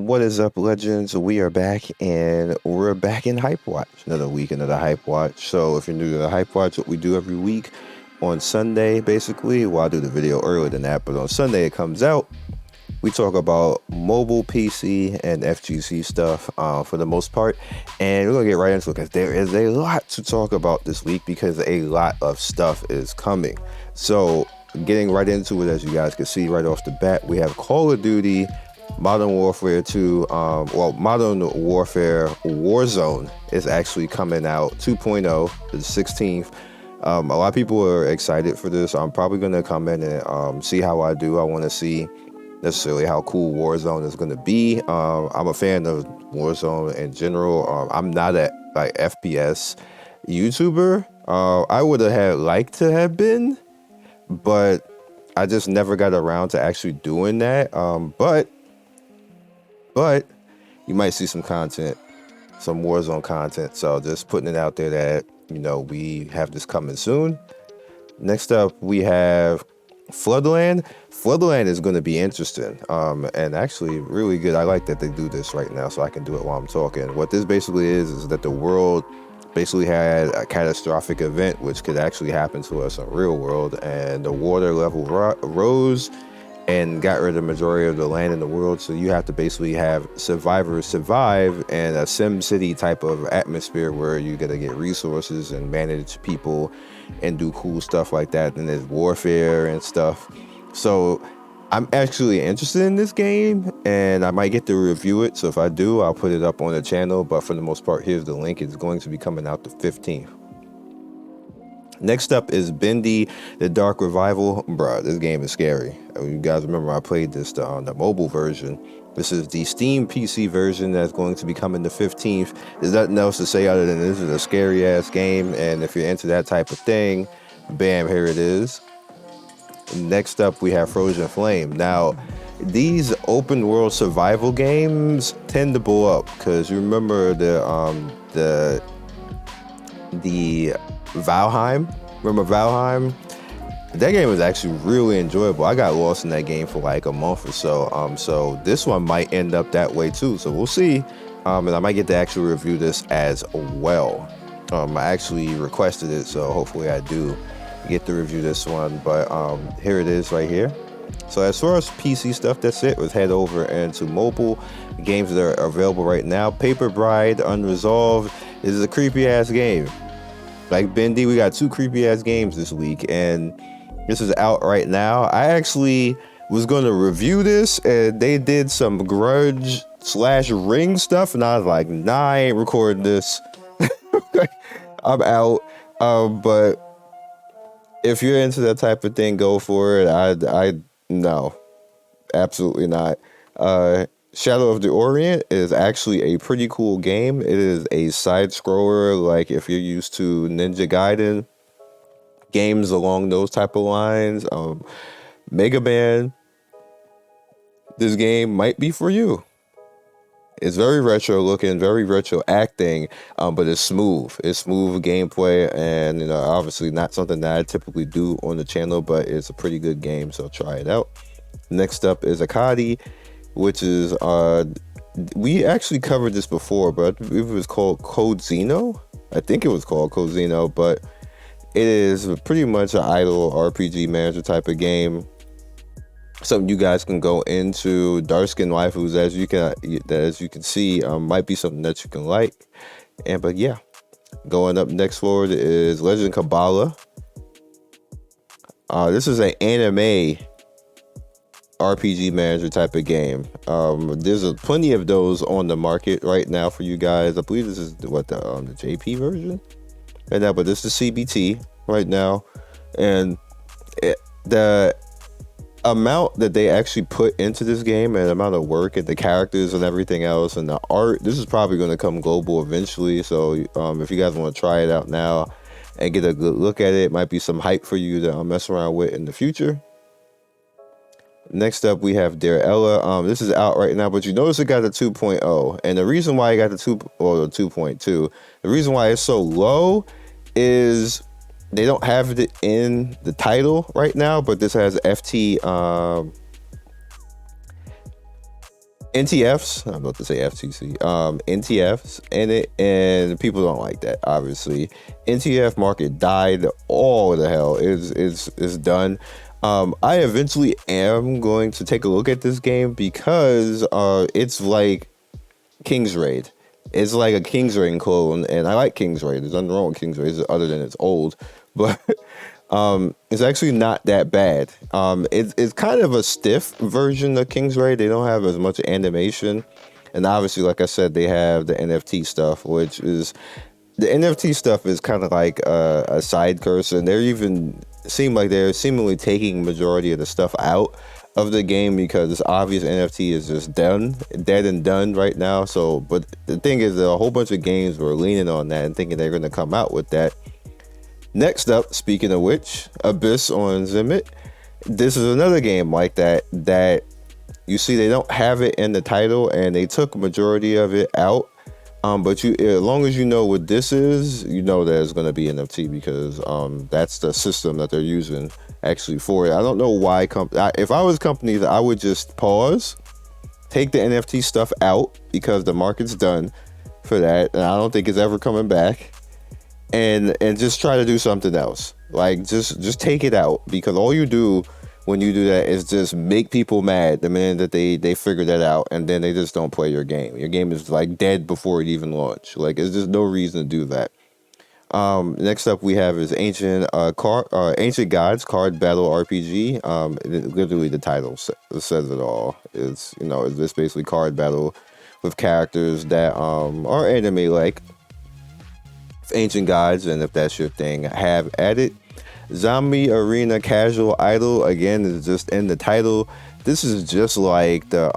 What is up, legends? We are back, and we're back in HypeWatch. Another week, another HypeWatch. So, if you're new to the HypeWatch, what we do every week on Sunday, basically, well, I'll do the video earlier than that, but on Sunday it comes out. We talk about mobile, PC, and FGC stuff for the most part, and we're gonna get right into it because there is a lot to talk about this week because a lot of stuff is coming. So, getting right into it, as you guys can see right off the bat, we have Call of Duty Modern Warfare 2, Modern Warfare Warzone is actually coming out 2.0 the 16th. A lot of people are excited for this. I'm probably going to come in and see how I do. I want to see necessarily how cool Warzone is going to be. I'm a fan of Warzone in general. I'm not a FPS YouTuber. I would have liked to have been, but I just never got around to actually doing that. But you might see some content, some Warzone content. So just putting it out there that, we have this coming soon. Next up, we have Floodland. Floodland is going to be interesting and actually really good. I like that they do this right now so I can do it while I'm talking. What this basically is that the world basically had a catastrophic event which could actually happen to us in real world, and the water level rose and got rid of the majority of the land in the world. So you have to basically have survivors survive in a Sim City type of atmosphere where you gotta get resources and manage people and do cool stuff like that. And there's warfare and stuff. So I'm actually interested in this game, and I might get to review it. So if I do, I'll put it up on the channel. But for the most part, here's the link. It's going to be coming out the 15th. Next up is Bendy, the Dark Revival. Bruh, this game is scary. You guys remember I played this on the mobile version. This is the Steam PC version that's going to be coming the 15th. There's nothing else to say other than this is a scary ass game, and if you're into that type of thing, bam, here it is. Next up, we have Frozen Flame. Now, these open world survival games tend to blow up because you remember the Valheim. Remember Valheim? That game was actually really enjoyable. I got lost in that game for like a month or so. So this one might end up that way too. So we'll see. And I might get to actually review this as well. I actually requested it, so hopefully I do get to review this one. But here it is right here. So as far as PC stuff, that's it. Let's head over into mobile games that are available right now. Paper Bride Unresolved is a creepy ass game. Like Bendy, we got two creepy ass games this week, and this is out right now. I actually was going to review this, and they did some grudge/ring stuff, and I was like, nah, I ain't recording this. I'm out. But if you're into that type of thing, go for it. I no, absolutely not. Shadow of the Orient is actually a pretty cool game. It is a side scroller, like if you're used to Ninja Gaiden games along those type of lines. Mega Man, this game might be for you. It's very retro looking, very retro acting, but it's smooth. It's smooth gameplay, and obviously not something that I typically do on the channel, but it's a pretty good game, so try it out. Next up is Akadi, which is we actually covered this before, but it was called Code Zeno. I think it was called Code Zeno, but it is pretty much an idle RPG manager type of game. Something you guys can go into. Dark skin waifus, as you can see, might be something that you can like. But yeah, going up next forward is Legend Kabbalah. This is an anime RPG manager type of game. There's plenty of those on the market right now for you guys. I believe this is the JP version right now, but this is CBT right now, and the amount that they actually put into this game and the amount of work and the characters and everything else and the art, this is probably going to come global eventually. So if you guys want to try it out now and get a good look at it, it might be some hype for you to mess around with in the future. Next up, we have Dear Ella. This is out right now, but you notice it got a 2.0. And the reason why it got the 2.2, the reason why it's so low is they don't have it in the title right now, but this has FT NTFs. I'm about to say FTC. NTFs in it, and people don't like that. Obviously, NTF market died. All the hell is done. I eventually am going to take a look at this game because it's like King's Raid. It's like a King's Raid clone, and I like King's Raid. There's nothing wrong with King's Raid other than it's old, but it's actually not that bad. It's kind of a stiff version of King's Raid. They don't have as much animation, and obviously, like I said, they have the NFT stuff, which is the NFT stuff is kind of like a side curse, and they're even seem like they're seemingly taking majority of the stuff out of the game because it's obvious NFT is just dead and done right now. So, but the thing is that a whole bunch of games were leaning on that and thinking they're going to come out with that. Next up, speaking of which, Abyss on Zimit. This is another game like that you see they don't have it in the title and they took majority of it out. But you, as long as you know what this is, you know that it's going to be NFT because that's the system that they're using actually for it. I don't know why. If I was companies, I would just pause, take the NFT stuff out because the market's done for that, and I don't think it's ever coming back. And just try to do something else. Like just take it out because all you do when you do that is just make people mad the minute that they figure that out, and then they just don't play your game. Your game is like dead before it even launched. Like there's just no reason to do that. Next up we have is Ancient Gods Card Battle RPG. Literally the title says it all. It's this basically card battle with characters that are anime like. Ancient Gods, and if that's your thing, have at it. Zombie Arena Casual Idol, again, is just in the title. This is just like the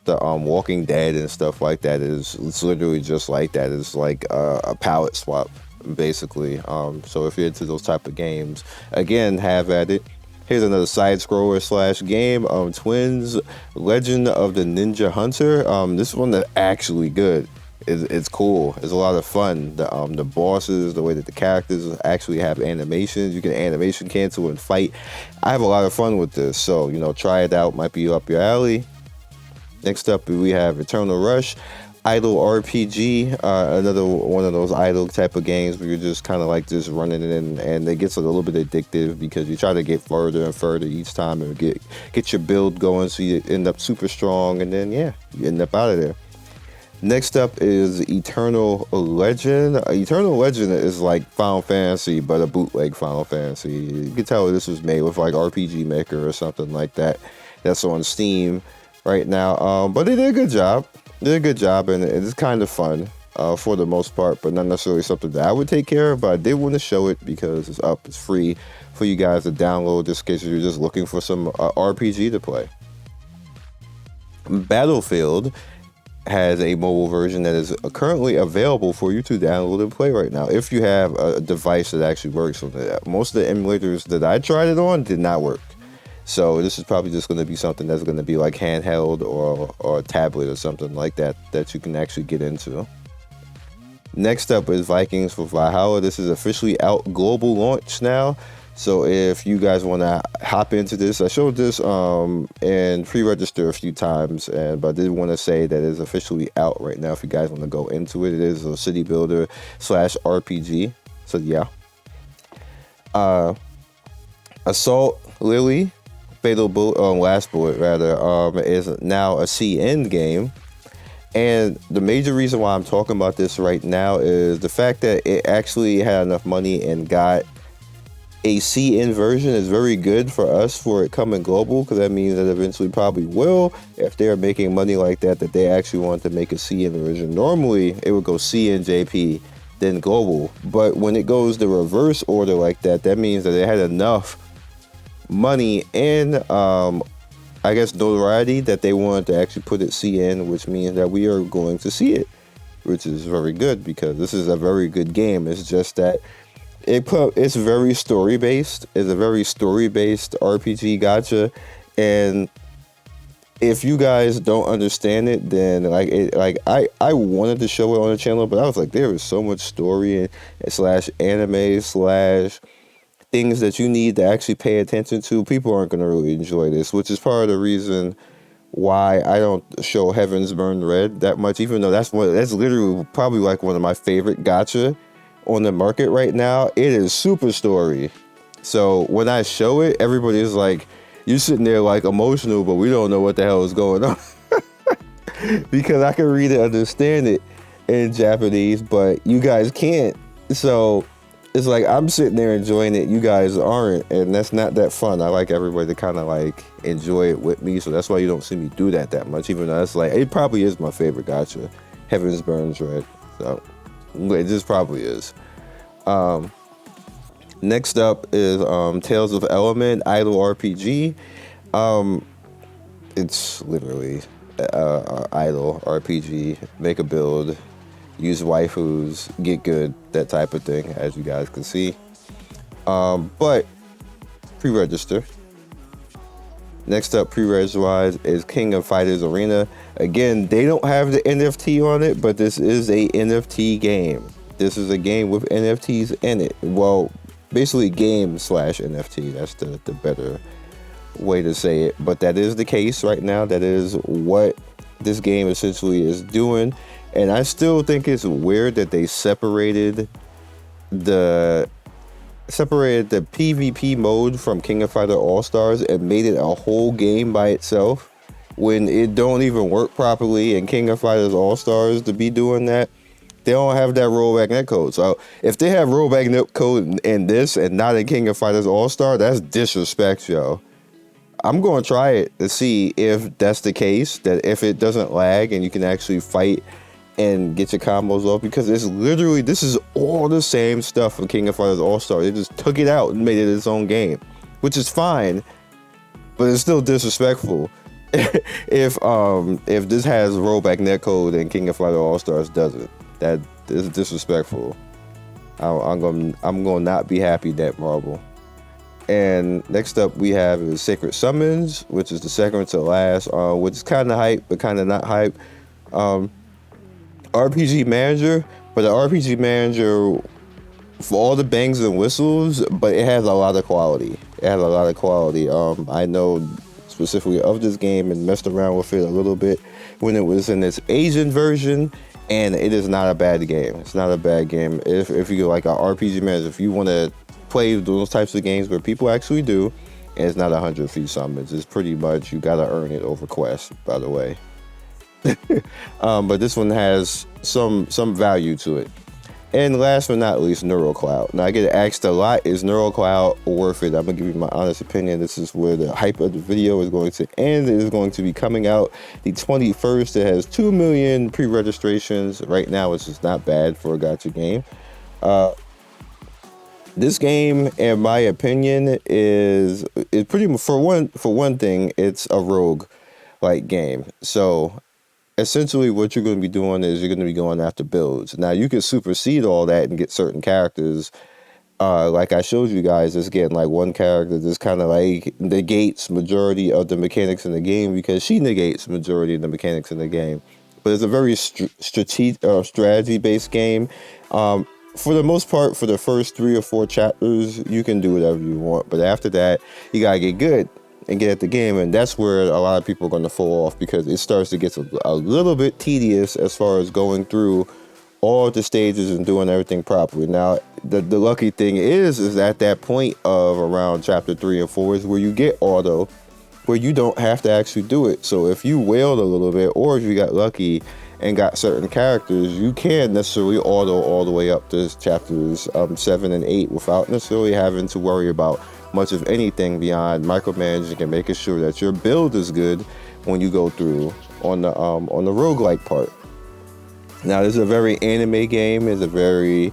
Walking Dead and stuff like that. It's literally just like that. It's like a palette swap, basically. So if you're into those type of games, again, have at it. Here's another side scroller / game. Twins Legend of the Ninja Hunter. This one is actually good. It's cool. It's a lot of fun. The bosses, the way that the characters actually have animations. You can animation cancel and fight. I have a lot of fun with this. So, try it out. Might be up your alley. Next up, we have Eternal Rush, Idle RPG. Another one of those idle type of games where you're just kind of like just running in, and it gets a little bit addictive because you try to get further and further each time and get your build going so you end up super strong, and then, you end up out of there. Next up is Eternal Legend. Eternal Legend is like Final Fantasy, but a bootleg Final Fantasy. You can tell this was made with like RPG Maker or something like that. That's on Steam right now. But they did a good job. And it's kind of fun for the most part, but not necessarily something that I would take care of. But I did want to show it because it's up. It's free for you guys to download just in case you're just looking for some RPG to play. Battlefield has a mobile version that is currently available for you to download and play right now if you have a device that actually works on it. Most of the emulators that I tried it on did not work, so this is probably just going to be something that's going to be like handheld or a tablet or something like that you can actually get into. Next up is Vikings for Valhalla. This is officially out global launch now. So if you guys want to hop into this, I showed this and pre-register a few times, but I did want to say that it's officially out right now. If you guys want to go into it, it is a city builder / RPG. So yeah. Assault Lily, Fatal Bullet, Last Bullet rather, is now a CN game. And the major reason why I'm talking about this right now is the fact that it actually had enough money and got a CN version is very good for us for it coming global, because that means that eventually probably will, if they're making money like that they actually want to make a CN version. Normally it would go CN JP then global, but when it goes the reverse order like that means that it had enough money and I guess notoriety that they wanted to actually put it CN, which means that we are going to see it, which is very good because this is a very good game. It's just that it's very story based. It's a very story based RPG gacha, and if you guys don't understand it, then I wanted to show it on the channel, but I was like, there is so much story and / anime / things that you need to actually pay attention to. People aren't going to really enjoy this, which is part of the reason why I don't show Heavens Burn Red that much, even though that's literally probably like one of my favorite gacha on the market right now. It is super story. So when I show it, everybody's like, you're sitting there like emotional, but we don't know what the hell is going on. Because I can read it, understand it in Japanese, but you guys can't. So it's like I'm sitting there enjoying it, you guys aren't, and that's not that fun. I like everybody to kind of like enjoy it with me, so that's why you don't see me do that much, even though that's like, it probably is my favorite gacha, Heavens Burns Red. So it just probably is. Next up is Tales of Element Idle RPG. It's literally idle RPG, make a build, use waifus, get good, that type of thing, as you guys can see. But pre-register. Next up, pre-reg wise, is King of Fighters Arena. Again, they don't have the NFT on it, but this is a NFT game. This is a game with NFTs in it. Well, basically game / NFT. That's the better way to say it. But that is the case right now. That is what this game essentially is doing. And I still think it's weird that they separated the PvP mode from King of Fighter All-Stars and made it a whole game by itself when it don't even work properly in King of Fighters All-Stars to be doing that. They don't have that rollback netcode. So if they have rollback netcode in this and not in King of Fighters All-Star, that's disrespect, yo. I'm going to try it to see if that's the case, that if it doesn't lag and you can actually fight and get your combos off, because it's literally, this is all the same stuff from King of Fighters All-Star. They just took it out and made it its own game, which is fine, but it's still disrespectful if this has rollback netcode and King of Fighters All-Stars doesn't. That is disrespectful. I'm gonna not be happy that Marvel. And next up we have is Sacred Summons, which is the second to last, which is kind of hype but kind of not hype. RPG Manager, but the RPG Manager for all the bangs and whistles, but it has a lot of quality. I know specifically of this game and messed around with it a little bit when it was in its Asian version, and it is not a bad game. It's not a bad game. If you like an RPG Manager, if you want to play those types of games where people actually do, and it's not 100 free summons. It's pretty much, you gotta earn it over quests, by the way. But this one has some value to it. And last but not least, NeuroCloud. Now I get asked a lot, is NeuroCloud worth it? I'm gonna give you my honest opinion. This is where the hype of the video is going to end. It is going to be coming out the 21st. It has 2 million pre-registrations right now, which is not bad for a gacha game. This game, in my opinion, is pretty much, for one thing, it's a rogue like game. So essentially what you're going to be doing is you're going to be going after builds. Now you can supersede all that and get certain characters. Like I showed you guys, it's getting like one character that's kind of like negates majority of the mechanics in the game, because she negates majority of the mechanics in the game. But it's a very strategy-based game. For the most part, for the first 3 or 4 chapters, you can do whatever you want. But after that, you gotta get good and get at the game, and that's where a lot of people are going to fall off, because it starts to get a little bit tedious as far as going through all the stages and doing everything properly. Now, the lucky thing is at that point of around chapter 3 and 4 is where you get auto, where you don't have to actually do it. So if you wailed a little bit, or if you got lucky and got certain characters, you can necessarily auto all the way up to chapters 7 and 8 without necessarily having to worry about much of anything beyond micromanaging and making sure that your build is good when you go through on the roguelike part. Now, this is a very anime game. It's a very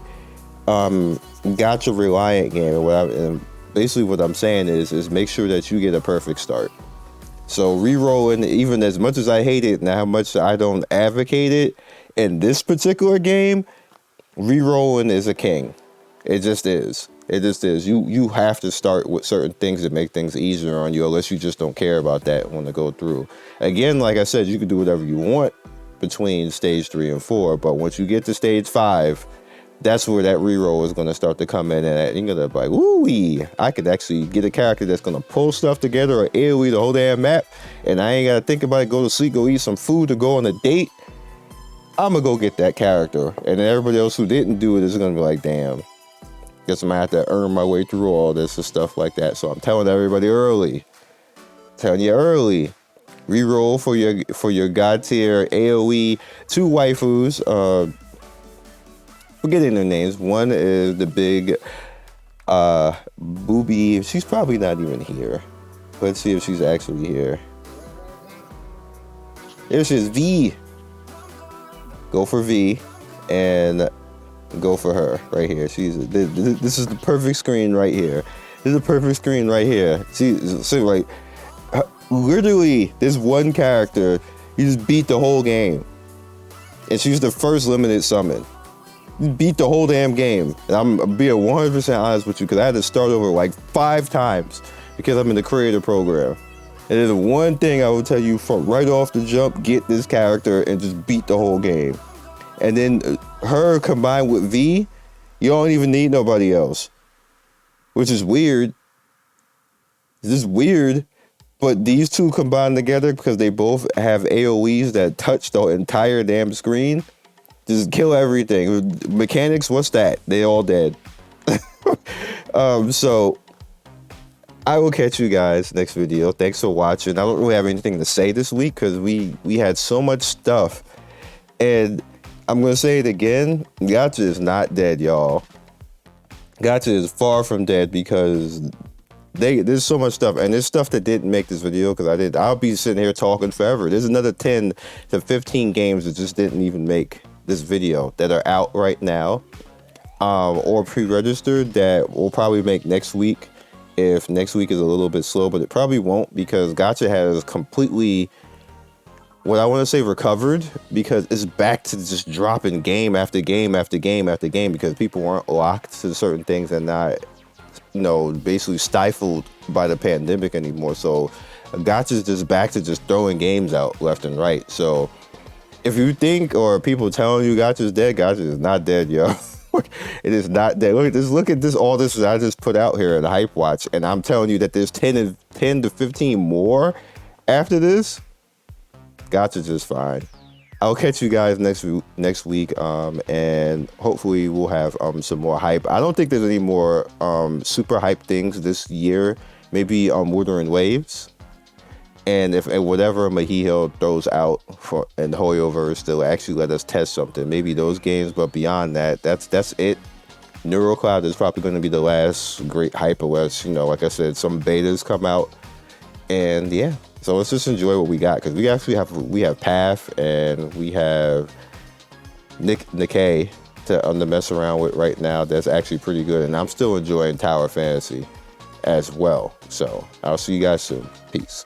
gacha reliant game, and basically what I'm saying is make sure that you get a perfect start. So re-rolling, even as much as I hate it and how much I don't advocate it, in this particular game, re-rolling is a king. It just is. It just is. You have to start with certain things that make things easier on you, unless you just don't care about that when to go through. Again, like I said, you can do whatever you want between stage 3 and 4, but once you get to stage 5, that's where that reroll is going to start to come in, and you're going to be like, woo-wee, I could actually get a character that's going to pull stuff together or AoE the whole damn map, and I ain't got to think about it, go to sleep, go eat some food, or go on a date. I'm going to go get that character. And then everybody else who didn't do it is going to be like, damn, guess I'm going to have to earn my way through all this and stuff like that. So I'm telling everybody early, reroll for your god tier AoE 2 waifus. Forgetting their names. One is the big booby. She's probably not even here. Let's see if she's actually here. There she is, V. Go for V and go for her right here. This is the perfect screen right here. This is the perfect screen right here. See, like, literally, this one character, you just beat the whole game. And she's the first limited summon. You beat the whole damn game. And I'm being 100% honest with you, because I had to start over like 5 times because I'm in the creator program. And then the one thing I will tell you from right off the jump, get this character and just beat the whole game. And then her combined with V, you don't even need nobody else. Which is weird. This is weird. But these two combined together, because they both have AoEs that touch the entire damn screen, just kill everything. Mechanics, what's that? They all dead. So I will catch you guys next video. Thanks for watching. I don't really have anything to say this week because we had so much stuff. And I'm going to say it again. Gacha is not dead, y'all. Gacha is far from dead, because there's so much stuff, and there's stuff that didn't make this video because I'll be sitting here talking forever. There's another 10 to 15 games that just didn't even make this video that are out right now, or pre-registered, that we'll probably make next week if next week is a little bit slow, but it probably won't, because Gacha has completely, what I want to say, recovered, because it's back to just dropping game after game after game after game, because people weren't locked to certain things and not, you know, basically stifled by the pandemic anymore. So Gacha's just back to just throwing games out left and right. So if you think, or people telling you Gacha's dead, Gacha is not dead, yo. It is not dead. Look at this, all this that I just put out here in the HypeWatch, and I'm telling you that there's 10 to 15 more after this. Gacha's just fine. I'll catch you guys next week, and hopefully we'll have some more hype. I don't think there's any more super hype things this year. Maybe Wuthering Waves, and if whatever Mahihil throws out for and Hoyoverse to actually let us test something. Maybe those games, but beyond that, that's it. NeuroCloud is probably going to be the last great hype, unless, you know, like I said, some betas come out, and yeah. So let's just enjoy what we got, because we actually have Path, and we have Nikkei to mess around with right now. That's actually pretty good, and I'm still enjoying Tower Fantasy as well. So I'll see you guys soon. Peace.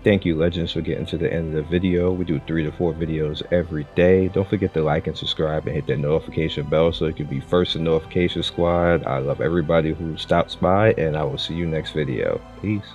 Thank you, Legends, for getting to the end of the video. We do 3 to 4 videos every day. Don't forget to like and subscribe and hit that notification bell so you can be first in notification squad. I love everybody who stops by, and I will see you next video. Peace.